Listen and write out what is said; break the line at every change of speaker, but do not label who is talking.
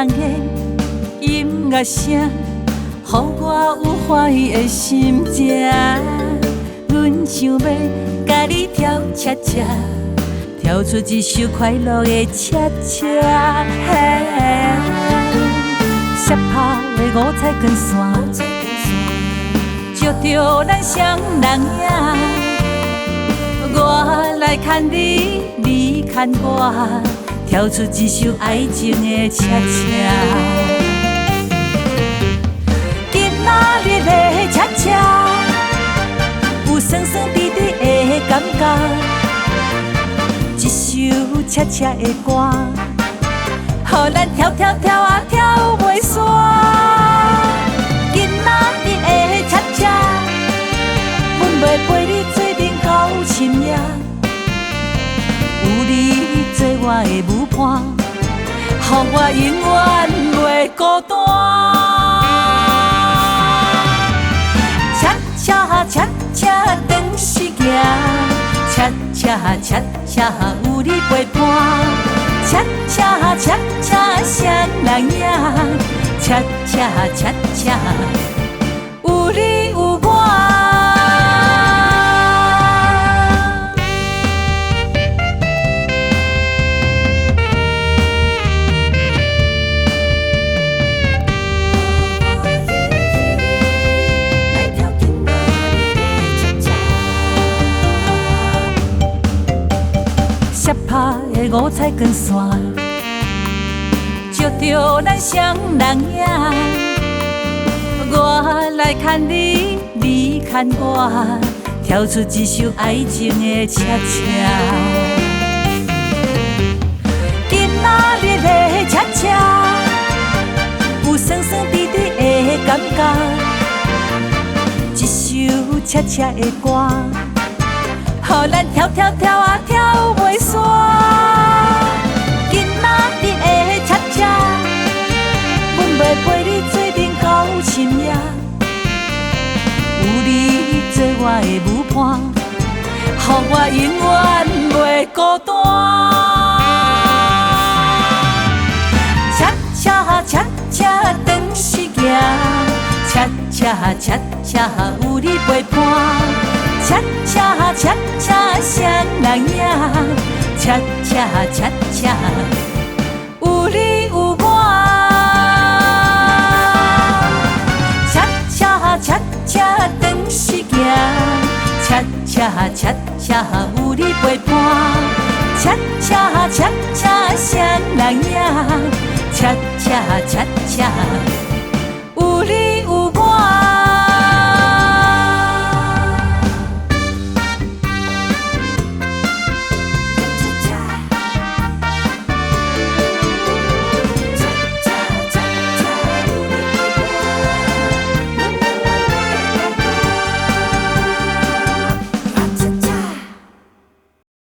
人的音乐声，予我有欢喜的心情。阮想要甲你跳恰恰，跳出一首快乐的恰恰。斜拍的五彩光线，照着咱双人影。我来牵你，你牵我，跳出一首爱情的恰恰。今仔日的恰恰，有酸酸甜甜的感觉。一首恰恰的歌，予咱跳跳跳啊跳袂煞。今仔日的恰恰，阮要陪你做阵到深夜。有你做我的舞伴，予我永远袂孤单。恰恰恰恰长时行，恰恰恰恰有你陪伴。恰恰恰恰双人影，恰恰恰恰有你有我。斜拍的五彩光线，照着咱双人影。我来牵你，你牵我，跳出一首爱情的恰恰。今仔日的恰恰，有酸酸甜甜的感觉。一首恰恰的歌，予咱跳跳跳啊跳袂煞。今仔日的恰恰，阮要陪你做阵到深夜。有你做我的舞伴，予我永远袂孤单。恰恰恰恰长时行，恰恰恰恰有你陪伴。恰恰恰恰双人影，恰恰恰恰有你有我。恰恰恰恰长时行，恰恰恰恰有你陪伴。恰恰恰恰双人影，恰恰恰恰